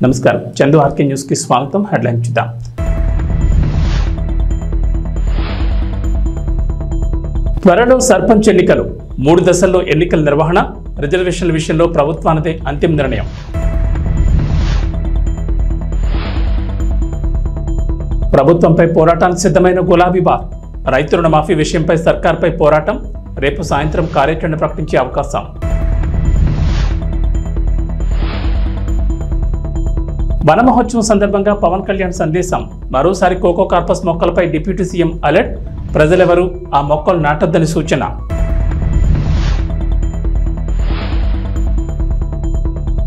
నమస్కారం Chandu RK news కి స్వాగతం. హెడ్లైన్ చూద్దాం. త్వరలో సర్పంచ్ ఎన్నికలు, 3 దశల్లో ఎన్నికల నిర్వహణ, రిజర్వేషన్ల విషయంలో ప్రభుత్వానిదే అంతిమ నిర్ణయం. ప్రభుత్వంపై పోరాటానికి సిద్ధమైన గులాబీ బార్, రైతు రుణమాఫీ విషయంపై సర్కార్పై పోరాటం, రేపు సాయంత్రం కార్యాచరణ ప్రకటించే అవకాశం. వన మహోత్సవం సందర్భంగా పవన్ కళ్యాణ్ సందేశం, మరోసారి కోకో కార్పస్ మొక్కలపై డిప్యూటీ సీఎం అలర్ట్, ప్రజలెవరూ ఆ మొక్కలు నాటొద్దని సూచన.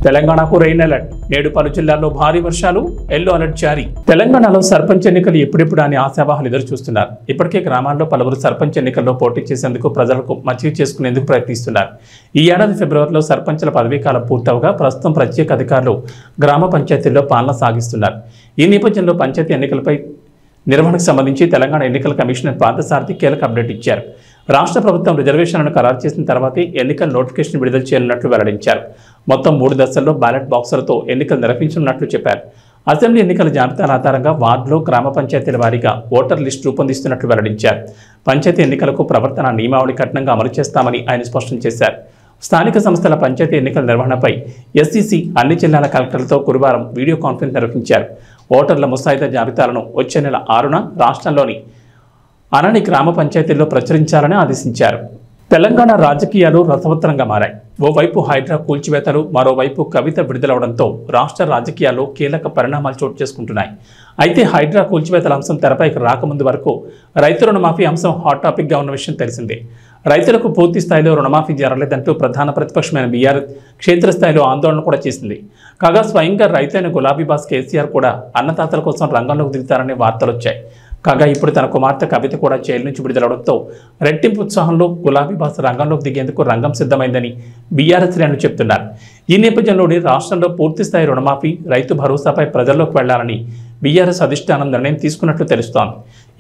తెలంగాణకు రెయిన్ అలర్ట్, నేడు పలు జిల్లాల్లో భారీ వర్షాలు, ఎల్లో అలర్ట్ జారీ. తెలంగాణలో సర్పంచ్ ఎన్నికలు ఎప్పుడెప్పుడు అని ఆశావాహులు ఎదురు చూస్తున్నారు. ఇప్పటికే గ్రామాల్లో పలువురు సర్పంచ్ ఎన్నికల్లో పోటీ చేసేందుకు ప్రజలకు మంచిగా చేసుకునేందుకు ప్రయత్నిస్తున్నారు. ఈ ఏడాది ఫిబ్రవరిలో సర్పంచ్ల పదవీకాలం పూర్తవగా ప్రస్తుతం ప్రత్యేక అధికారులు గ్రామ పంచాయతీల్లో పాలన సాగిస్తున్నారు. ఈ నేపథ్యంలో పంచాయతీ ఎన్నికలపై నిర్వహణకు సంబంధించి తెలంగాణ ఎన్నికల కమిషనర్ పార్థసారథి కీలక అప్డేట్ ఇచ్చారు. రాష్ట్ర ప్రభుత్వం రిజర్వేషన్లను ఖరారు చేసిన తర్వాతే ఎన్నికల నోటిఫికేషన్ విడుదల చేయనున్నట్లు వెల్లడించారు. మొత్తం 3 దశల్లో బ్యాలెట్ బాక్సులతో ఎన్నికలు నిర్వహించనున్నట్లు చెప్పారు. అసెంబ్లీ ఎన్నికల జాబితాల ఆధారంగా వార్డులో గ్రామ పంచాయతీల వారీగా ఓటర్ లిస్టు రూపొందిస్తున్నట్లు వెల్లడించారు. పంచాయతీ ఎన్నికలకు ప్రవర్తన నియమావళి కఠినంగా అమలు చేస్తామని ఆయన స్పష్టం చేశారు. స్థానిక సంస్థల పంచాయతీ ఎన్నికల నిర్వహణపై ఎస్సీసీ అన్ని జిల్లాల కలెక్టర్లతో గురువారం వీడియో కాన్ఫరెన్స్ నిర్వహించారు. ఓటర్ల ముసాయిదా జాబితాలను వచ్చే నెల 6న రాష్ట్రంలోని అనని గ్రామ పంచాయతీల్లో ప్రచురించాలని ఆదేశించారు. తెలంగాణ రాజకీయాలు రసవత్తరంగా మారాయి. ఓవైపు హైడ్రా కూల్చివేతలు, మరోవైపు కవిత విడుదలవడంతో రాష్ట్ర రాజకీయాల్లో కీలక పరిణామాలు చోటు చేసుకుంటున్నాయి. అయితే హైడ్రా కూల్చివేతల అంశం తెరపైకి రాకముందు వరకు రైతు రుణమాఫీ అంశం హాట్ టాపిక్గా ఉన్న విషయం తెలిసిందే. రైతులకు పూర్తి స్థాయిలో రుణమాఫీ జరగలేదంటూ ప్రధాన ప్రతిపక్షమైన బీఆర్ఎస్ క్షేత్రస్థాయిలో ఆందోళన కూడా చేసింది. కాగా స్వయంగా రైతైన గులాబీ బాస్ కేసీఆర్ కూడా అన్నదాతల కోసం రంగంలోకి దిగుతారనే వార్తలు వచ్చాయి. కాగా ఇప్పుడు తన కుమార్తె కవిత కూడా జైలు నుంచి విడుదలవడంతో రెట్టింపు ఉత్సాహంలో గులాబీ బాస్ రంగంలోకి దిగేందుకు రంగం సిద్ధమైందని బీఆర్ఎస్ శ్రేణులు చెబుతున్నారు. ఈ నేపథ్యంలోనే రాష్ట్రంలో పూర్తిస్థాయి రుణమాఫీ, రైతు భరోసాపై ప్రజల్లోకి వెళ్లాలని బీఆర్ఎస్ అధిష్టానం నిర్ణయం తీసుకున్నట్లు తెలుస్తోంది.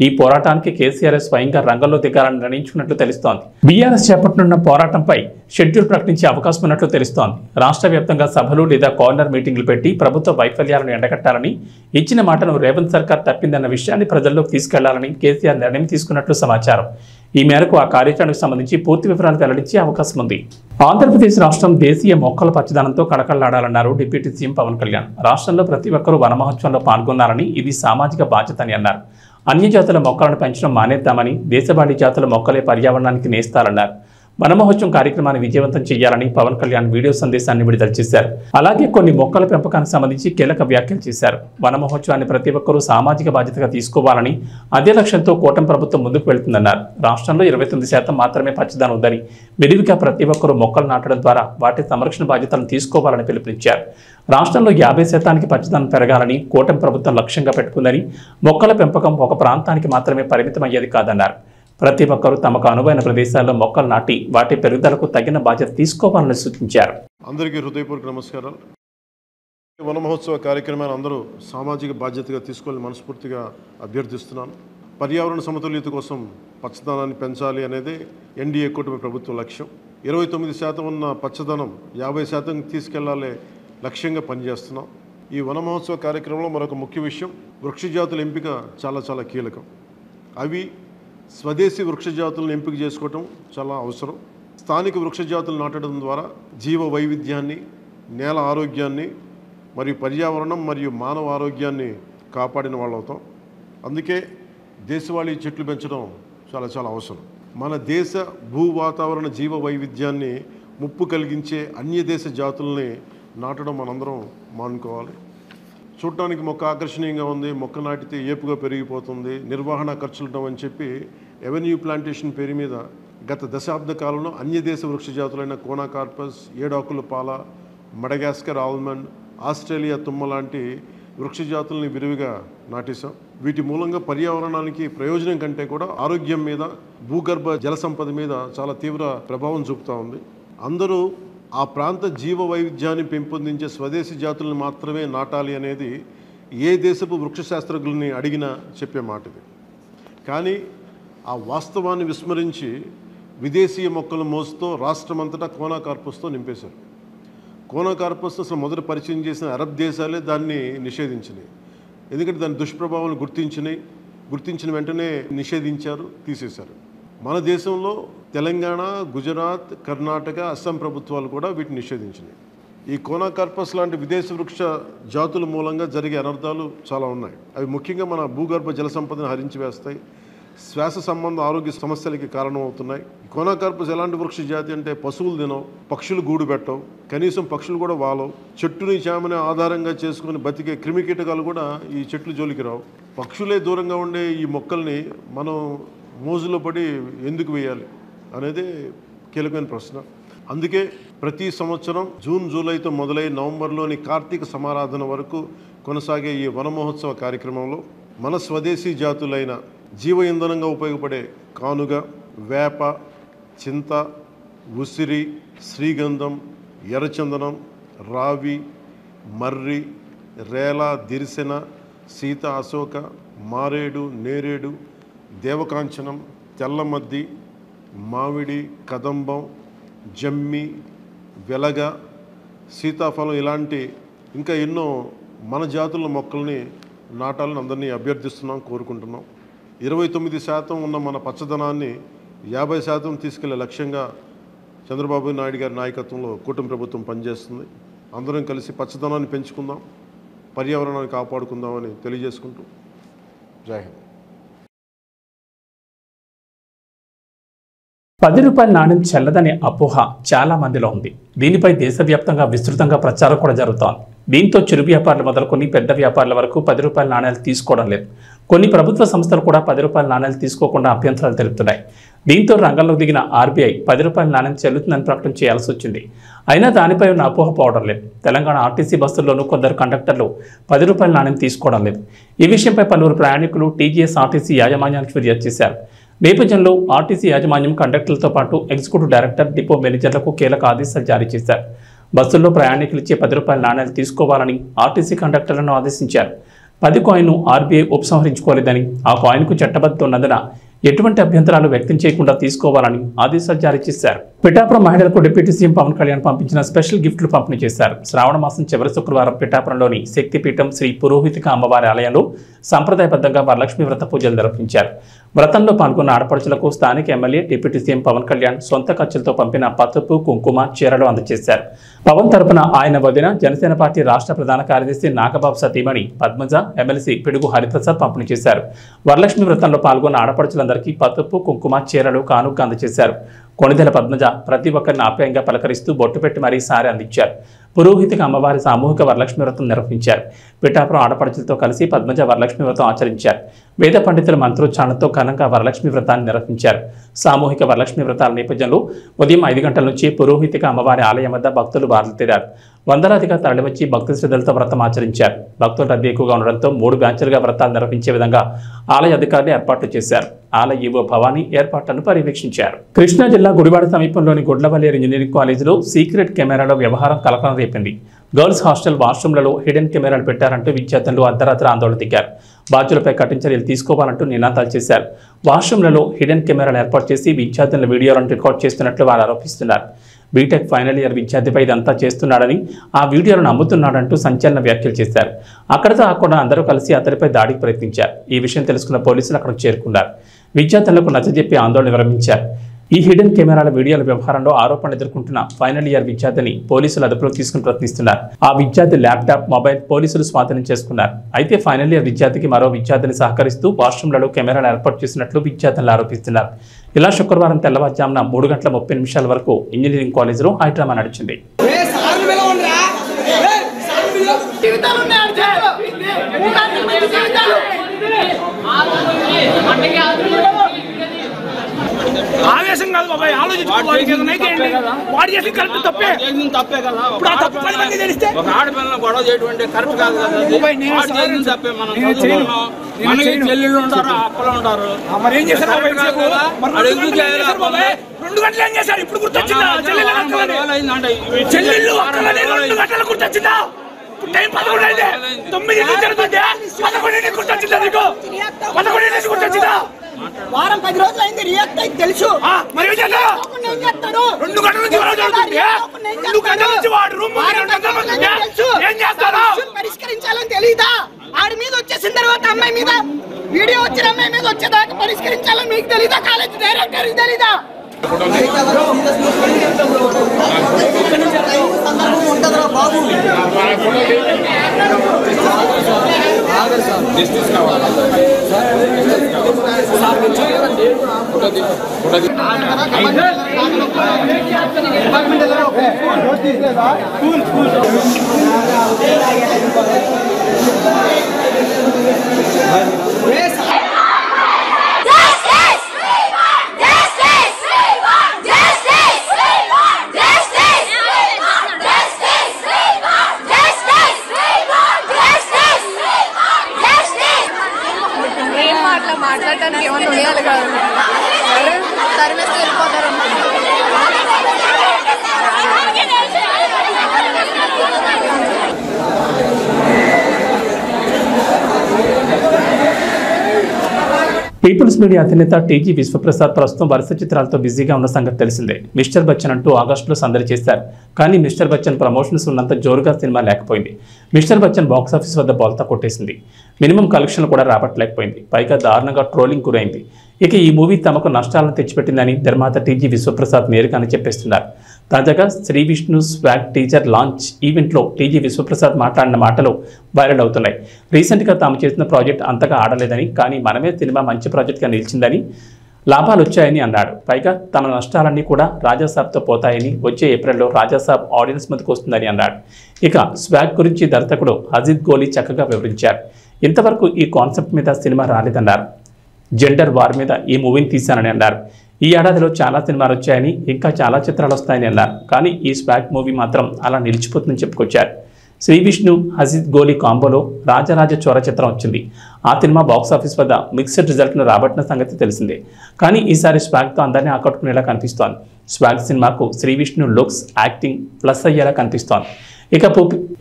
ఈ పోరాటానికి కేసీఆర్ స్వయంగా రంగంలో దిగాలని నిర్ణయించుకున్నట్లు తెలుస్తోంది. బీఆర్ఎస్ చేపట్టనున్న పోరాటంపై షెడ్యూల్ ప్రకటించే అవకాశం ఉన్నట్లు తెలుస్తోంది. రాష్ట్ర వ్యాప్తంగా సభలు లేదా కార్నర్ మీటింగ్లు పెట్టి ప్రభుత్వ వైఫల్యాలను ఎండగట్టాలని ఇచ్చిన మాటను రేవంత్ సర్కార్ తప్పిందన్న విషయాన్ని ప్రజల్లోకి తీసుకెళ్లాలని కేసీఆర్ నిర్ణయం తీసుకున్నట్లు సమాచారం. ఈ మేరకు ఆ కార్యాచరణకు సంబంధించి పూర్తి వివరాలు వెల్లడించే అవకాశం ఉంది. ఆంధ్రప్రదేశ్ రాష్ట్రం దేశీయ మొక్కల పచ్చదనంతో కళకళలాడాలన్నారు డిప్యూటీ సీఎం పవన్ కళ్యాణ్. రాష్ట్రంలో ప్రతి ఒక్కరూ వన మహోత్సవంలో పాల్గొన్నారని, ఇది సామాజిక బాధ్యత అని అన్నారు. అన్య జాతుల మొక్కలను పెంచడం మానేద్దామని, దేశవాళీ జాతుల మొక్కలే పర్యావరణానికి నేస్తారన్నారు. వన మహోత్సవం కార్యక్రమాన్ని విజయవంతం చేయాలని పవన్ కళ్యాణ్ వీడియో సందేశాన్ని విడుదల చేశారు. అలాగే కొన్ని మొక్కల పెంపకానికి సంబంధించి కీలక వ్యాఖ్యలు చేశారు. వన మహోత్సవాన్ని ప్రతి ఒక్కరూ సామాజిక బాధ్యతగా తీసుకోవాలని, అదే లక్ష్యంతో కూటమి ప్రభుత్వం ముందుకు వెళ్తుందన్నారు. రాష్ట్రంలో 29% మాత్రమే పచ్చదనం ఉందని, విరివిగా ప్రతి ఒక్కరూ మొక్కలు నాటడం ద్వారా వాటి సంరక్షణ బాధ్యతలను తీసుకోవాలని పిలుపునిచ్చారు. రాష్ట్రంలో 50% పచ్చదనం పెరగాలని కూటమి ప్రభుత్వం లక్ష్యంగా పెట్టుకుందని, మొక్కల పెంపకం ఒక ప్రాంతానికి మాత్రమే పరిమితం అయ్యేది కాదన్నారు. ప్రతి ఒక్కరూ తమకు అనువైన ప్రదేశాల్లో మొక్కలు నాటి వాటి పెరుగుదలకు తగిన బాధ్యత తీసుకోవాలని సూచించారు. అందరికీ హృదయపూర్వక నమస్కారాలు. వన మహోత్సవ కార్యక్రమాన్ని అందరూ సామాజిక బాధ్యతగా తీసుకోవాలని మనస్ఫూర్తిగా అభ్యర్థిస్తున్నాను. పర్యావరణ సమతుల్యత కోసం పచ్చదనాన్ని పెంచాలి అనేది ఎన్డీఏ కూటమి ప్రభుత్వ లక్ష్యం. 29% ఉన్న పచ్చదనం 50% తీసుకెళ్లాలే లక్ష్యంగా పనిచేస్తున్నాం. ఈ వన మహోత్సవ కార్యక్రమంలో మరొక ముఖ్య విషయం, వృక్ష జాతుల ఎంపిక చాలా కీలకం. అవి స్వదేశీ వృక్ష జాతులను ఎంపిక చేసుకోవటం చాలా అవసరం. స్థానిక వృక్ష జాతులు నాటడం ద్వారా జీవ వైవిధ్యాన్ని, నేల ఆరోగ్యాన్ని మరియు పర్యావరణం మరియు మానవ ఆరోగ్యాన్ని కాపాడిన వాళ్ళు అవుతాం. అందుకే దేశవాళీ చెట్లు పెంచడం చాలా అవసరం. మన దేశ భూ వాతావరణ జీవ వైవిధ్యాన్ని ముప్పు కలిగించే అన్య దేశ జాతుల్ని నాటడం మనందరం మానుకోవాలి. చూడటానికి మొక్క ఆకర్షణీయంగా ఉంది, మొక్క నాటితే ఏపుగా పెరిగిపోతుంది, నిర్వహణ ఖర్చులు అని చెప్పి ఎవెన్యూ ప్లాంటేషన్ పేరు మీద గత దశాబ్ద కాలంలో అన్య దేశ వృక్ష జాతులైన కోనా కార్పస్, ఏడాకుల పాల, మడగాస్కర్ ఆల్మండ్, ఆస్ట్రేలియా తుమ్మ లాంటి వృక్ష జాతుల్ని విరివిగా నాటేశాం. వీటి మూలంగా పర్యావరణానికి ప్రయోజనం కంటే కూడా ఆరోగ్యం మీద, భూగర్భ జల సంపద మీద చాలా తీవ్ర ప్రభావం చూపుతూ ఉంది. అందరూ ఆ ప్రాంత జీవ వైవిధ్యాన్ని పెంపొందించే స్వదేశీ జాతులను మాత్రమే నాటాలి అనేది ఏ దేశపు వృక్ష శాస్త్రజ్ఞుల్ని అడిగినా చెప్పే మాట ఇది. కానీ ఆ వాస్తవాన్ని విస్మరించి విదేశీయ మొక్కల మోసుతో రాష్ట్రమంతటా కోనా కార్పస్తో నింపేశారు. కోనోకార్పస్ అసలు మొదట పరిచయం చేసిన అరబ్ దేశాలే దాన్ని నిషేధించినాయి. ఎందుకంటే దాని దుష్ప్రభావాలను గుర్తించిన వెంటనే నిషేధించారు, తీసేశారు. మన దేశంలో తెలంగాణ, గుజరాత్, కర్ణాటక, అస్సాం ప్రభుత్వాలు కూడా వీటిని నిషేధించినాయి. ఈ కోనోకార్పస్ లాంటి విదేశ వృక్ష జాతుల మూలంగా జరిగే అనర్థాలు చాలా ఉన్నాయి. అవి ముఖ్యంగా మన భూగర్భ జల సంపదను హరించి వేస్తాయి, శ్వాస సంబంధ ఆరోగ్య సమస్యలకి కారణమవుతున్నాయి. కోనోకార్పస్ ఎలాంటి వృక్ష జాతి అంటే పశువులు తినవు, పక్షులు గూడు పెట్టవు, కనీసం పక్షులు కూడా వాలవు. చెట్టుని చేమని ఆధారంగా చేసుకుని బతికే క్రిమికీటకాలు కూడా ఈ చెట్లు జోలికి రావు. పక్షులే దూరంగా ఉండే ఈ మొక్కల్ని మనం మోజులో పడి ఎందుకు వేయాలి అనేది కీలకమైన ప్రశ్న. అందుకే ప్రతి సంవత్సరం జూన్, జూలైతో మొదలై నవంబర్లోని కార్తీక సమారాధన వరకు కొనసాగే ఈ వన మహోత్సవ కార్యక్రమంలో మన స్వదేశీ జాతులైన జీవ ఇంధనంగా ఉపయోగపడే కానుగ, వేప, చింత, ఉసిరి, శ్రీగంధం, ఎర్రచందనం, రావి, మర్రి, రేల, దిరిసెన, సీత, అశోక, మారేడు, నేరేడు, దేవకాంచనం, తెల్లమద్ది, మామిడి, కదంబం, జమ్మి, వెలగ, సీతాఫలం ఇలాంటి ఇంకా ఎన్నో మన జాతుల మొక్కల్ని నాటాలని అందరినీ అభ్యర్థిస్తున్నాం, కోరుకుంటున్నాం. 29% ఉన్న మన పచ్చదనాన్ని 50% తీసుకెళ్లే లక్ష్యంగా చంద్రబాబు నాయుడు గారి నాయకత్వంలో కూటమి ప్రభుత్వం పనిచేస్తుంది. అందరం కలిసి పచ్చదనాన్ని పెంచుకుందాం, పర్యావరణాన్ని కాపాడుకుందామని తెలియజేసుకుంటూ జై హింద్. 10 రూపాయల నాణ్యం చెల్లదనే అపోహ చాలా మందిలో ఉంది. దీనిపై దేశవ్యాప్తంగా విస్తృతంగా ప్రచారం కూడా జరుగుతోంది. దీంతో చిరు వ్యాపారులు మొదలుకొని పెద్ద వ్యాపారుల వరకు 10 రూపాయల నాణ్యాలు తీసుకోవడం లేదు. కొన్ని ప్రభుత్వ సంస్థలు కూడా 10 రూపాయల నాణ్యాలు తీసుకోకుండా అభ్యంతరాలు తెలుపుతున్నాయి. దీంతో రంగంలోకి దిగిన ఆర్బీఐ 10 రూపాయల నాణ్యం చెల్లుతుందని ప్రకటన చేయాల్సి వచ్చింది. అయినా దానిపై ఉన్న అపోహ పోవడం లేదు. తెలంగాణ ఆర్టీసీ బస్సుల్లోనూ కొందరు కండక్టర్లు 10 రూపాయల నాణ్యం తీసుకోవడం లేదు. ఈ విషయంపై పలువురు ప్రయాణికులు టీజీఎస్ ఆర్టీసీ యాజమాన్యానికి ఫిర్యాదు చేశారు. నేపథ్యంలో ఆర్టీసీ యాజమాన్యం కండక్టర్లతో పాటు ఎగ్జిక్యూటివ్ డైరెక్టర్, డిపో మేనేజర్లకు కీలక ఆదేశాలు జారీ చేశారు. బస్సుల్లో ప్రయాణికులు ఇచ్చే 10 రూపాయల నాణ్యాలు తీసుకోవాలని ఆర్టీసీ కండక్టర్లను ఆదేశించారు. 10 కాయిన్ను ఆర్బీఐ ఉపసంహరించుకోలేదని, ఆ కాయిన్కు చట్టబద్ధత ఉన్నందున ఎటువంటి అభ్యంతరాలు వ్యక్తం చేయకుండా తీసుకోవాలని ఆదేశాలు జారీ చేశారు. పిఠాపురం మహిళలకు డిప్యూటీ సీఎం పవన్ కళ్యాణ్ పంపించిన స్పెషల్ గిఫ్ట్లు పంపిణీ చేశారు. శ్రావణ మాసం చివరి శుక్రవారం పిఠాపురంలోని శక్తిపీఠం శ్రీ పురోహితిక అమ్మవారి ఆలయంలో సంప్రదాయబద్ధంగా వరలక్ష్మి వ్రత పూజలు నిర్వహించారు. వ్రతంలో పాల్గొన్న ఆడపడుచులకు స్థానిక MLA, deputy CM Pawan Kalyan సొంత ఖర్చులతో పంపిన పసుపు, కుంకుమ, చీరలు అందజేశారు. పవన్ తరపున ఆయన వదిన, జనసేన పార్టీ రాష్ట్ర ప్రధాన కార్యదర్శి నాగబాబు సతీమణి పద్మజ, ఎమ్మెల్సీ పిడుగు హరిప్రసాద్ పంపిణీ చేశారు. వరలక్ష్మి వ్రతంలో పాల్గొన్న ఆడపడుచులందరికీ పసుపు, కుంకుమ, చీరలు కానుక అందజేశారు. కొణిదెల పద్మజ ప్రతి ఒక్కరిని ఆప్యాయంగా పలకరిస్తూ బొట్టు పెట్టి మరీ సారి అందించారు. పురోహితిక అమ్మవారి సామూహిక వరలక్ష్మి వ్రతం నిర్వహించారు. పిఠాపురం ఆడపడుచులతో కలిసి పద్మజ వరలక్ష్మి వ్రతం ఆచరించారు. వేద పండితుల మంత్రోచ్చారణతో ఘనంగా వరలక్ష్మి వ్రతాన్ని నిర్వహించారు. సామూహిక వరలక్ష్మి వ్రతాల నేపథ్యంలో ఉదయం 5 గంటల నుంచి పురోహితిక అమ్మవారి ఆలయం వద్ద భక్తులు బారులు తీరారు. వందలాదిగా తరలివచ్చి భక్తి శ్రద్ధలతో వ్రతం ఆచరించారు. భక్తుల రద్దీ ఎక్కువగా ఉండడంతో 3 బ్యాచ్లుగా వ్రతాలు నిర్వహించే విధంగా ఆలయ అధికారులు ఏర్పాట్లు చేశారు. ఆలయ ఈవో భవానీ ఏర్పాట్లను పర్యవేక్షించారు. కృష్ణా జిల్లా గుడివాడ సమీపంలోని గుడ్లవల్లేరు ఇంజనీరింగ్ కాలేజీలో సీక్రెట్ కెమెరాల వ్యవహారం కలకలం రేపింది. గర్ల్స్ హాస్టల్ వాష్రూమ్లలో హిడెన్ కెమెరాలు పెట్టారంటూ విద్యార్థులు అర్ధరాత్రి ఆందోళన దిగారు. బాధ్యులపై కఠిన చర్యలు తీసుకోవాలంటూ నినాదాలు చేశారు. వాష్రూమ్లలో హిడెన్ కెమెరాలు ఏర్పాటు చేసి విద్యార్థుల వీడియోలను రికార్డ్ చేస్తున్నట్లు వారు ఆరోపిస్తున్నారు. బీటెక్ ఫైనల్ ఇయర్ విద్యార్థిపై ఇదంతా చేస్తున్నాడని, ఆ వీడియోలను అమ్ముతున్నాడంటూ సంచలన వ్యాఖ్యలు చేశారు. అక్కడితో ఆకుండా అందరూ కలిసి అతడిపై దాడికి ప్రయత్నించారు. ఈ విషయం తెలుసుకున్న పోలీసులు అక్కడికి చేరుకున్నారు. విద్యార్థులకు నచ్చజెప్పి ఆందోళన విరమించారు. ఈ హిడెన్ కెమెరాల వీడియోల వ్యవహారంలో ఆరోపణలు ఎదుర్కొంటున్న ఫైనల్ ఇయర్ విద్యార్థిని పోలీసులు అదుపులోకి తీసుకుని ప్రయత్నిస్తున్నారు. ఆ విద్యార్థి ల్యాప్టాప్, మొబైల్ పోలీసులు స్వాధీనం చేసుకున్నారు. అయితే ఫైనల్ ఇయర్ విద్యార్థికి మరో విద్యార్థిని సహకరిస్తూ వాష్రూమ్లలో కెమెరాలు ఏర్పాటు చేసినట్లు విద్యార్థులు ఆరోపిస్తున్నారు. ఇలా శుక్రవారం తెల్లవారుజామున 3:30 వరకు ఇంజనీరింగ్ కాలేజీలో హైడ్రామా నడిచింది. ఆవేశం కాదు బాబాయ్, ఆలోచించుకోవాలి. వాడు చేసి కరెక్ట్ తప్పే కదా. ఇప్పుడు ఆ తప్పు 10 మంది తెలిస్తే ఒక ఆడపిల్లని గొడవ చేయడం కరెక్ట్ కాదు కదా. తప్పే. మనం చెల్లెళ్ళు ఉంటారు, అప్పలు ఉంటారు. మరి ఏం చేశారు? 2 గంటలు ఏం చేశారు? ఇప్పుడు గుర్తొచ్చిందా? చెల్లెళ్ళు 2 గంటలు గుర్తొచ్చిందా? టైం 11 అయితే 9 జరుగుతుంటే 11 గుర్తొచ్చిందా? నీకు 11 గుర్తొచ్చిందా? వారం 10 రోజులు అయింది, రియాక్ట్ అయితే తెలుసు. మరి ఏం చేస్తారు? 2 గంటల నుంచి పరిష్కరించాలని తెలీదా? ఆడి మీద వచ్చేసిన తర్వాత అమ్మాయి మీద వీడియో వచ్చిన అమ్మాయి మీద వచ్చేదాకా పరిష్కరించాలని మీకు తెలీదా? కాలేజ్ డైరెక్టర్ తెలీదా? మాట్లాడటానికి ఏమన్నా ఉండాలి కాదు, తరిమేసి వెళ్ళిపోతారు. పీపుల్స్ మీడియా అధినేత టీజీ విశ్వప్రసాద్ ప్రస్తుతం వరుస చిత్రాలతో బిజీగా ఉన్న సంగతి తెలిసిందే. మిస్టర్ బచ్చన్ అంటూ ఆగస్టులో సందడి చేశారు. కానీ మిస్టర్ బచ్చన్ ప్రమోషన్స్ ఉన్నంత జోరుగా సినిమా లేకపోయింది. మిస్టర్ బచ్చన్ బాక్సాఫీస్ వద్ద బోల్తా కొట్టేసింది. మినిమం కలెక్షన్లు కూడా రాబట్టలేకపోయింది. పైగా దారుణంగా ట్రోలింగ్ గురైంది. ఇక ఈ మూవీ తమకు నష్టాలను తెచ్చిపెట్టిందని నిర్మాత టీజీ విశ్వప్రసాద్ నేరుగానే చెప్పేస్తున్నారు. తాజాగా శ్రీ విష్ణు స్వాగ్ టీజర్ లాంచ్ ఈవెంట్లో టీజీ విశ్వప్రసాద్ మాట్లాడిన మాటలు వైరల్ అవుతున్నాయి. రీసెంట్గా తాము చేసిన ప్రాజెక్ట్ అంతగా ఆడలేదని, కానీ మనమే సినిమా మంచి ప్రాజెక్ట్గా నిలిచిందని, లాభాలు వచ్చాయని అన్నాడు. పైగా తమ నష్టాలన్నీ కూడా రాజాసాబ్తో పోతాయని, వచ్చే ఏప్రిల్లో రాజాసాబ్ ఆడియన్స్ ముందుకు వస్తుందని అన్నాడు. ఇక స్వాగ్ గురించి దర్శకుడు అజిత్ గోలీ చక్కగా వివరించారు. ఇంతవరకు ఈ కాన్సెప్ట్ మీద సినిమా రాలేదన్నారు. జెండర్ వార్ మీద ఈ మూవీని తీశానని అన్నారు. ఈ ఏడాదిలో చాలా సినిమాలు వచ్చాయని, ఇంకా చాలా చిత్రాలు వస్తాయని అన్నారు. కానీ ఈ స్వాగ్ మూవీ మాత్రం అలా నిలిచిపోతుందని చెప్పుకొచ్చారు. శ్రీ విష్ణు అజిత్ గోలీ కాంబోలో రాజరాజ చోర చిత్రం వచ్చింది. ఆ సినిమా బాక్సాఫీస్ వద్ద మిక్స్డ్ రిజల్ట్ను రాబట్టిన సంగతి తెలిసిందే. కానీ ఈసారి స్వాగ్తో అందరినీ ఆకట్టుకునేలా కనిపిస్తోంది. స్వాగ్ సినిమాకు Sri Vishnu looks, acting plus అయ్యేలా కనిపిస్తోంది.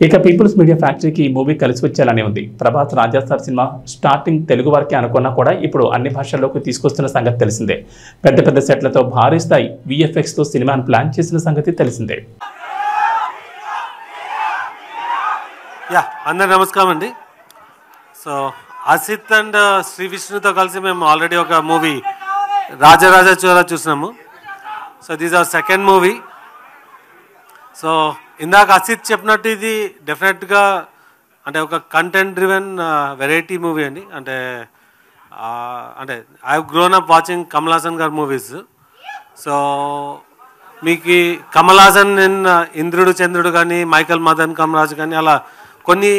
ఇక పీపుల్స్ మీడియా ఫ్యాక్టరీకి ఈ మూవీ కలిసి వచ్చేలానే ఉంది. ప్రభాస్ రాజాసాబ్ సినిమా స్టార్టింగ్ తెలుగు వారికి అనుకున్నా కూడా ఇప్పుడు అన్ని భాషల్లోకి తీసుకొస్తున్న సంగతి తెలిసిందే. పెద్ద పెద్ద సెట్లతో భారీ స్థాయి VFXతో సినిమాను ప్లాన్ చేసిన సంగతి తెలిసిందే. అందరు నమస్కారం అండి. సో అసిత్ అండ్ శ్రీ విష్ణుతో కలిసి మేము ఆల్రెడీ ఒక మూవీ రాజరాజ చోర చూసినాము. So this our second movie. So ఇందాక అసిత్ చెప్పినట్టు ఇది డెఫినెట్గా అంటే ఒక కంటెంట్ డ్రివెన్ వెరైటీ మూవీ అండి. అంటే I have grown up watching Kamal Haasan గారి మూవీస్. సో మీకు కమల్ హాసన్ ఇంద్రుడు చంద్రుడు కానీ, మైకల్ మదన్ కమరాజ్ కానీ, అలా కొన్ని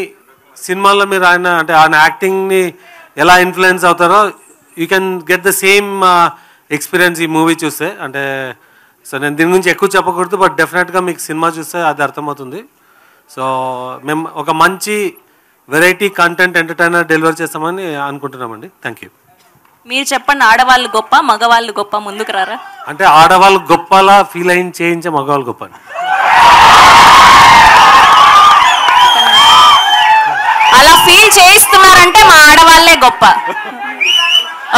సినిమాల్లో మీరు ఆయన యాక్టింగ్ని ఎలా ఇన్ఫ్లుయెన్స్ అవుతారో you can get the same experience ఈ మూవీ చూస్తే. అంటే సో నేను దీని గురించి ఎక్కువ చెప్పకూడదు, బట్ డెఫినెట్గా మీకు సినిమా చూస్తే అది అర్థమవుతుంది. సో మేము ఒక మంచి వెరైటీ కంటెంట్ ఎంటర్టైనర్ డెలివర్ చేస్తామని అనుకుంటున్నామండి. Thank you. మీరు చెప్పండి, ఆడవాళ్ళు గొప్ప మగవాళ్ళు గొప్ప, ముందుకు రారా? అంటే ఆడవాళ్ళు గొప్పలా ఫీల్ అయ్యి చేయించే మగవాళ్ళు గొప్ప. అలా ఫీల్ చేయిస్తున్నారంటే మా ఆడవాళ్లే గొప్ప.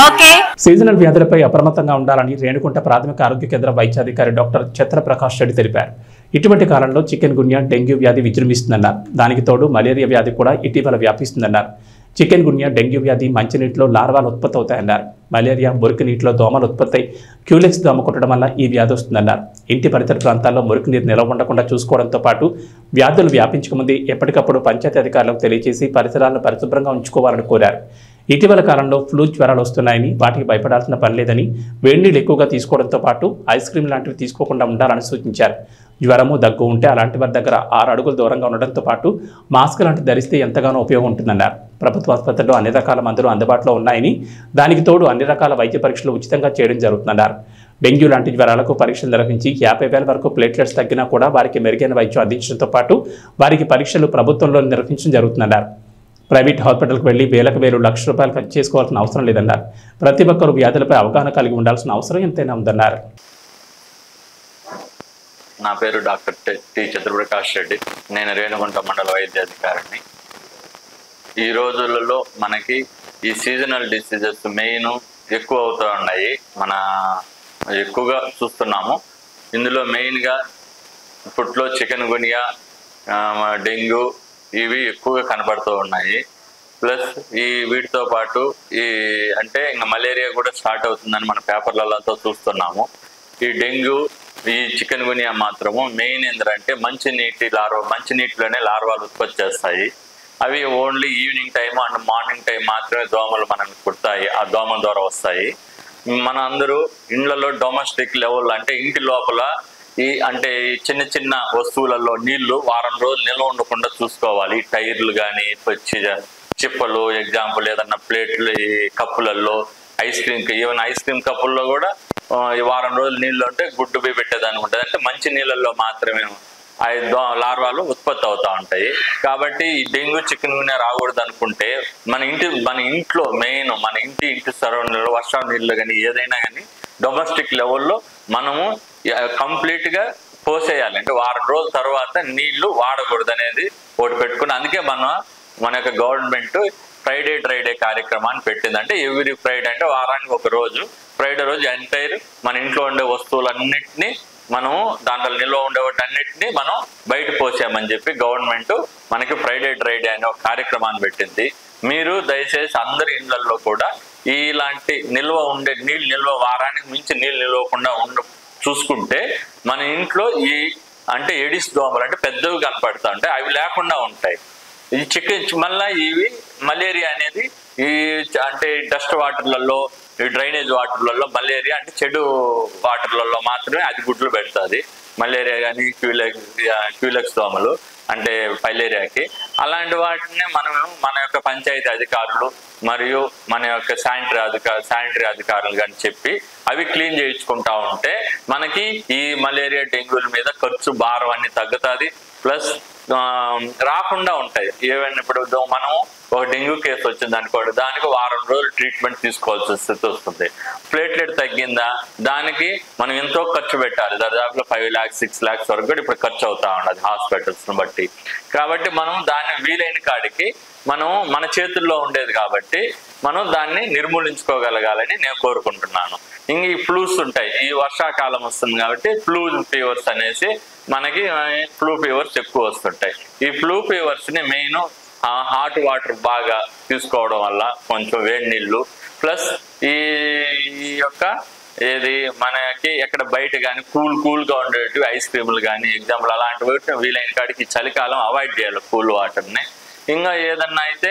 ఓకే. సీజనల్ వ్యాధులపై అప్రమత్తంగా ఉండాలని రేణుగుంట ప్రాథమిక ఆరోగ్య కేంద్ర వైద్యాధికారి డాక్టర్ చత్రప్రకాష్ రెడ్డి తెలిపారు. ఇటువంటి కాలంలో చికెన్ గున్యా, డెంగ్యూ వ్యాధి విజృంభిస్తుందన్నారు. దానికి తోడు మలేరియా వ్యాధి కూడా ఇటీవల వ్యాపిస్తుందన్నారు. చికెన్ గున్యా, డెంగ్యూ వ్యాధి మంచినీటిలో లార్వాలు ఉత్పత్తి అవుతాయన్నారు. మలేరియా మురికి నీటిలో దోమలు ఉత్పత్తి క్యూలెక్స్ దోమ కొట్టడం వల్ల ఈ వ్యాధి వస్తుందన్నారు. ఇంటి పరిసర ప్రాంతాల్లో మురికి నీరు నిల్వ ఉండకుండా చూసుకోవడంతో పాటు వ్యాధులు వ్యాపించకముందే ఎప్పటికప్పుడు పంచాయతీ అధికారులకు తెలియజేసి పరిసరాలను పరిశుభ్రంగా ఉంచుకోవాలని కోరారు. ఇటీవల కాలంలో ఫ్లూ జ్వరాలు వస్తున్నాయని, వాటికి భయపడాల్సిన పని లేదని, వేడి నీళ్ళు ఎక్కువగా తీసుకోవడంతో పాటు ఐస్ క్రీమ్ లాంటివి తీసుకోకుండా ఉండాలని సూచించారు. జ్వరము, దగ్గు ఉంటే అలాంటి వారి దగ్గర 6 అడుగులు దూరంగా ఉండడంతో పాటు మాస్క్ లాంటివి ధరిస్తే ఎంతగానో ఉపయోగం ఉంటుందన్నారు. ప్రభుత్వ ఆసుపత్రుల్లో అన్ని రకాల మందులు అందుబాటులో ఉన్నాయని, దానికి తోడు అన్ని రకాల వైద్య పరీక్షలు ఉచితంగా చేయడం జరుగుతుందన్నారు. డెంగ్యూ లాంటి జ్వరాలకు పరీక్షలు నిర్వహించి 50,000 వరకు ప్లేట్లెట్స్ తగ్గినా కూడా వారికి మెరుగైన వైద్యం అందించడంతో పాటు వారికి పరీక్షలు ప్రభుత్వంలో నిర్వహించడం జరుగుతుందన్నారు. ప్రైవేట్ హాస్పిటల్కి వెళ్లి వేలకు వేలు లక్ష రూపాయలు ఖర్చు చేసుకోవాల్సిన అవసరం లేదన్నారు. ప్రతి ఒక్కరూ వ్యాధులపై అవగాహన కలిగి ఉండాల్సిన అవసరం ఎంతైనా ఉందన్నారు. నా పేరు డాక్టర్ టి చంద్రప్రకాష్ రెడ్డి. నేను రేణుగుంట మండల వైద్యాధికారిని. ఈ రోజులలో మనకి ఈ సీజనల్ డిసీజెస్ మెయిన్ ఎక్కువ అవుతూ ఉన్నాయి. మన ఎక్కువగా చూస్తున్నాము. ఇందులో మెయిన్గా ఫుడ్లో చికెన్ గునియా, డెంగ్యూ ఇవి ఎక్కువగా కనబడుతూ ఉన్నాయి. ప్లస్ వీటితో పాటు అంటే ఇంకా మలేరియా కూడా స్టార్ట్ అవుతుందని మన పేపర్లలో చూస్తున్నాము. ఈ డెంగ్యూ, ఈ చికెన్ గునియా మాత్రము మెయిన్ ఏంటంటే మంచినీటిలోనే లార్వాలు ఉత్పత్తి చేస్తాయి. అవి only evening time and morning time మాత్రమే దోమలు మనకు పుడతాయి, ఆ దోమల ద్వారా వస్తాయి. మన అందరూ ఇళ్లలో డొమెస్టిక్ లెవెల్ అంటే ఇంటి లోపల అంటే చిన్న చిన్న వస్తువులలో నీళ్లు వారం రోజులు నిల్వ ఉండకుండా చూసుకోవాలి. టైర్లు కానీ, చిప్పలు, ఎగ్జాంపుల్ ఏదన్నా ప్లేట్లు, కప్పులలో ఈవెన్ ఐస్ క్రీమ్ కప్పుల్లో కూడా వారం రోజులు నీళ్ళు ఉంటే గుడ్డు పోయి పెట్టేదానికి ఉంటుంది. అంటే మంచి నీళ్ళల్లో మాత్రమే లార్వాలు ఉత్పత్తి అవుతూ ఉంటాయి. కాబట్టి ఈ డెంగ్యూ, చికెన్ గున్యా రాకూడదు అనుకుంటే మన ఇంట్లో మెయిన్ మన ఇంటి సరౌండింగ్లో వర్షం నీళ్ళు కానీ ఏదైనా కానీ డొమెస్టిక్ లెవెల్లో మనము కంప్లీట్గా పోసేయాలి. అంటే వారం రోజుల తర్వాత నీళ్లు వాడకూడదు అనేది ఒకటి పెట్టుకుని, అందుకే మన యొక్క గవర్నమెంట్ ఫ్రైడే డ్రై డే కార్యక్రమాన్ని పెట్టింది. అంటే ఎవ్రీ ఫ్రైడే అంటే వారానికి ఒక రోజు, ఫ్రైడే రోజు ఎంటైర్ మన ఇంట్లో ఉండే వస్తువులన్నింటినీ మనము దాంట్లో నిల్వ ఉండే వాటన్నిటిని మనం బయట పోసామని చెప్పి గవర్నమెంట్ మనకి ఫ్రైడే డ్రై డే అనే ఒక కార్యక్రమాన్ని పెట్టింది. మీరు దయచేసి అందరి ఇళ్లలో కూడా ఇలాంటి నిల్వ వారానికి మించి నీళ్ళు నిల్వకుండా చూసుకుంటే మన ఇంట్లో అంటే ఎడిస్ దోమలు అంటే పెద్దవి కనపడతా ఉంటాయి, అవి లేకుండా ఉంటాయి. ఈ మళ్ళీ మలేరియా అనేది అంటే డస్ట్ వాటర్లలో, ఈ డ్రైనేజ్ వాటర్లలో మలేరియా అంటే చెడు వాటర్లలో మాత్రమే అది గుడ్లు పెడుతుంది. మలేరియా కానీ క్యూలెక్స్ దోమలు అంటే ఫైలేరియాకి. అలాంటి వాటిని మన యొక్క పంచాయతీ అధికారులు మరియు మన యొక్క శానిటరీ అధికారులు కానీ చెప్పి అవి క్లీన్ చేయించుకుంటా ఉంటే మనకి ఈ మలేరియా, డెంగ్యూల మీద ఖర్చు భారం అన్ని తగ్గుతుంది. ప్లస్ రాకుండా ఉంటాయి. ఈవెన్ ఇప్పుడు మనం ఒక డెంగ్యూ కేసు వచ్చింది అనుకోండి, దానికి వారం రోజులు ట్రీట్మెంట్ తీసుకోవాల్సిన స్థితి వస్తుంది. ప్లేట్లెట్ తగ్గిందా, దానికి మనం ఎంతో ఖర్చు పెట్టాలి. దాదాపులో 5 lakhs 6 lakhs వరకు కూడా ఇప్పుడు ఖర్చు అవుతా ఉన్నది హాస్పిటల్స్ని బట్టి. కాబట్టి మనం దాన్ని వీలైన కాడికి మన చేతుల్లో ఉండేది కాబట్టి మనం దాన్ని నిర్మూలించుకోగలగాలని నేను కోరుకుంటున్నాను. ఇంక ఈ ఫ్లూస్ ఉంటాయి, ఈ వర్షాకాలం వస్తుంది కాబట్టి ఫ్లూ ఫీవర్స్ అనేసి మనకి ఫ్లూ ఫీవర్స్ ఎక్కువ వస్తుంటాయి. ఈ ఫ్లూ ఫీవర్స్ని మెయిన్ హాట్ వాటర్ బాగా తీసుకోవడం వల్ల, కొంచెం వేడి నీళ్ళు, ప్లస్ ఈ యొక్క మనకి ఎక్కడ బయట కానీ కూల్గా ఉండేటివి ఐస్ క్రీములు కానీ ఎగ్జాంపుల్ అలాంటివి వీలైన కాడికి చలికాలం అవాయిడ్ చేయాలి కూల్ వాటర్ని. ఇంకా ఏదన్నా అయితే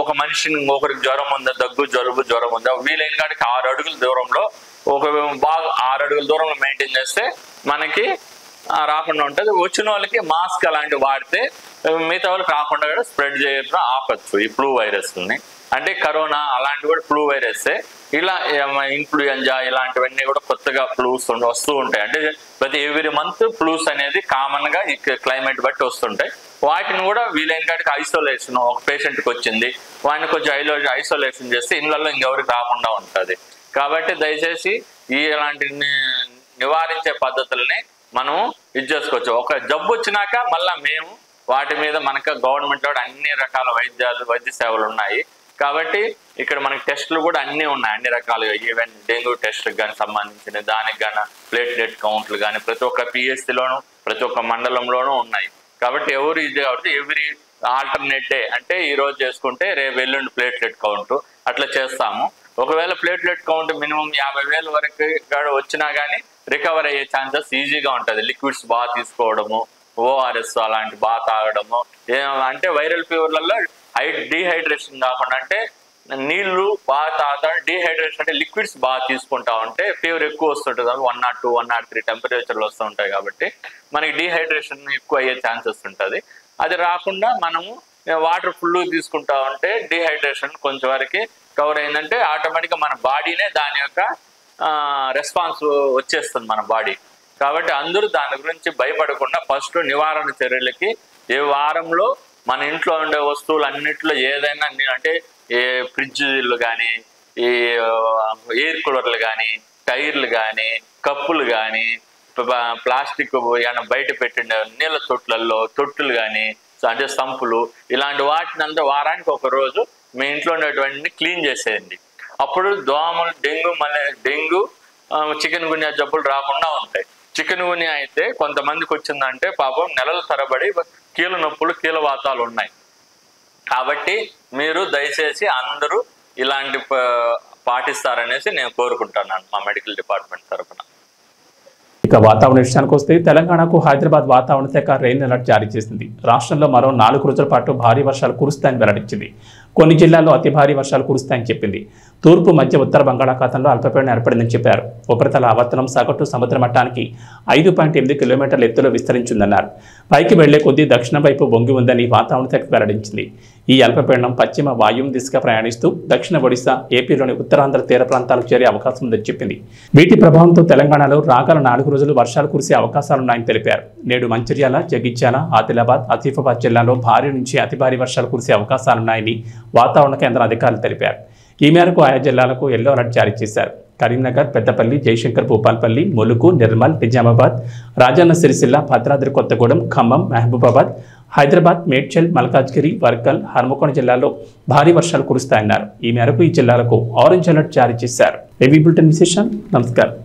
ఒక మనిషిని ఒకరికి జ్వరం ఉందా, దగ్గు జ్వరం ఉందా, వీలైన కాడికి 6 అడుగుల దూరంలో బాగా 6 అడుగుల దూరంలో మెయింటైన్ చేస్తే మనకి రాకుండా ఉంటుంది. వచ్చిన వాళ్ళకి మాస్క్ అలాంటివి వాడితే మిగతా వాళ్ళకి రాకుండా కూడా స్ప్రెడ్ చేయడం ఆపచ్చు ఈ ఫ్లూ వైరస్ని. అంటే కరోనా అలాంటివి కూడా ఫ్లూ వైరస్సే. ఇలా ఇన్ఫ్లుయెంజా ఇలాంటివన్నీ కూడా కొత్తగా ఫ్లూస్ వస్తూ ఉంటాయి. అంటే ప్రతి ఎవ్రీ మంత్ ఫ్లూస్ అనేది కామన్గా ఈ క్లైమేట్ బట్టి వస్తుంటాయి. వాటిని కూడా వీలైన కాడికి ఐసోలేషన్, ఒక పేషెంట్కి వచ్చింది వాడిని కొంచెం ఐసోలేషన్ చేస్తే ఇళ్ళల్లో ఇంకెవరికి రాకుండా ఉంటుంది. కాబట్టి దయచేసి ఇలాంటి నివారించే పద్ధతుల్ని మనం చేసుకోవచ్చు. ఒక జబ్బు వచ్చినాక మళ్ళీ మేము వాటి మీద మనకు గవర్నమెంట్ అన్ని రకాల వైద్య సేవలు ఉన్నాయి. కాబట్టి ఇక్కడ మనకి టెస్టులు కూడా అన్నీ ఉన్నాయి, అన్ని రకాలుగా. ఈవెన్ డెంగ్యూ టెస్ట్కి కానీ సంబంధించిన దానికి కానీ ప్లేట్లెట్ కౌంట్లు కానీ ప్రతి ఒక్క పిఎస్సిలోనూ ప్రతి ఒక్క మండలంలోనూ ఉన్నాయి. కాబట్టి కాబట్టి ఎవ్రీ ఆల్టర్నేట్ డే అంటే ఈ రోజు చేసుకుంటే రేపు ఎల్లుండి ప్లేట్లెట్ కౌంట్ అట్లా చేస్తాము. ఒకవేళ ప్లేట్లెట్ కౌంట్ మినిమం 50,000 వరకు వచ్చినా కానీ రికవర్ అయ్యే ఛాన్సెస్ ఈజీగా ఉంటుంది. లిక్విడ్స్ బాగా తీసుకోవడము, ఓఆర్ఎస్ అలాంటి బాగా తాగడము. అంటే వైరల్ ఫీవర్లలో డీహైడ్రేషన్ కాకుండా అంటే నీళ్లు బాగా తాగడం, డీహైడ్రేషన్ అంటే లిక్విడ్స్ బాగా తీసుకుంటా ఉంటే ఫీవర్ ఎక్కువ వస్తుంటుంది. 102, 103 టెంపరేచర్లు వస్తూ ఉంటాయి. కాబట్టి మనకి డీహైడ్రేషన్ ఎక్కువ అయ్యే ఛాన్సెస్ ఉంటుంది. అది రాకుండా మనము వాటర్ ఫుల్ తీసుకుంటా ఉంటే డీహైడ్రేషన్ కొంచెం వరకు కవర్ అయిందంటే ఆటోమేటిక్గా మన బాడీనే దాని యొక్క రెస్పాన్స్ వచ్చేస్తుంది మన బాడీ. కాబట్టి అందరూ దాని గురించి భయపడకుండా ఫస్ట్ నివారణ చర్యలకి ఏ వారంలో మన ఇంట్లో ఉండే వస్తువులు అన్నింటిలో ఏదైనా అంటే ఫ్రిడ్జ్లు కానీ, ఈ ఎయిర్ కూలర్లు కానీ, టైర్లు కానీ, కప్పులు కానీ, ప్లాస్టిక్ ఏమైనా బయట పెట్టిన నీళ్ళ తొట్టులు కానీ అంటే సంపులు ఇలాంటి వాటిని అంతా వారానికి ఒక రోజు మీ ఇంట్లో ఉండేటువంటి క్లీన్ చేసేయండి. అప్పుడు దోమలు, డెంగ్యూ చికెన్ గున్యా జబ్బులు రాకుండా ఉంటాయి. చికెన్ గున్యా అయితే కొంతమందికి వచ్చిందంటే పాపం నెలల తరబడి కీళ్ళ నొప్పులు కీళ్ళవాతాలు ఉన్నాయి. కాబట్టి మీరు దయచేసి అందరూ ఇలాంటి పాటిస్తారనేసి నేను కోరుకుంటున్నాను మా మెడికల్ డిపార్ట్మెంట్ తరఫున. ఇక వాతావరణ విషయానికి వస్తే తెలంగాణకు హైదరాబాద్ వాతావరణ శాఖ రెయిన్ అలర్ట్ జారీ చేసింది. రాష్ట్రంలో మరో 4 రోజుల పాటు భారీ వర్షాలు కురుస్తాయని వెల్లడించింది. కొన్ని జిల్లాల్లో అతి భారీ వర్షాలు కురుస్తాయని చెప్పింది. తూర్పు మధ్య ఉత్తర బంగాళాఖాతంలో అల్పపీడనం ఏర్పడిందని చెప్పారు. ఉపరితల ఆవర్తనం సగటు సముద్ర మట్టానికి 5.8 కిలోమీటర్ల ఎత్తులో విస్తరించిందన్నారు. పైకి వెళ్లే కొద్దీ దక్షిణ వైపు వంగి ఉందని వాతావరణ శాఖ వెల్లడించింది. ఈ అల్పపీడనం పశ్చిమ వాయువ్య దిశగా ప్రయాణిస్తూ దక్షిణ ఒడిశా, ఏపీలోని ఉత్తరాంధ్ర తీర ప్రాంతాలకు చేరే అవకాశం ఉందని చెప్పింది. వీటి ప్రభావంతో తెలంగాణలో రాగల 4 రోజులు వర్షాలు కురిసే అవకాశాలున్నాయని తెలిపారు. నేడు మంచిర్యాల, జగిత్యాల, ఆదిలాబాద్, ఆసిఫాబాద్ జిల్లాలో భారీ నుంచి అతి భారీ వర్షాలు కురిసే అవకాశాలున్నాయని వాతావరణ కేంద్రం అధికారులు తెలిపారు. ఈ మేరకు ఆయా జిల్లాలకు ఎల్లో అలర్ట్ జారీ చేశారు. కరీంనగర్, పెద్దపల్లి, జయశంకర్, భూపాల్పల్లి, ములుగు, నిర్మల్, నిజామాబాద్, రాజన్న సిరిసిల్ల, భద్రాద్రి కొత్తగూడెం, ఖమ్మం, మహబూబాబాద్, హైదరాబాద్, మేడ్చల్, మల్కాజ్గిరి, వర్గల్, హన్మకొండ జిల్లాల్లో భారీ వర్షాలు కురుస్తాయన్నారు. ఈ మేరకు ఈ జిల్లాలకు ఆరెంజ్ అలర్ట్ జారీ చేశారు. ఏవీ బులెటిన్ విశేషం. నమస్కారం.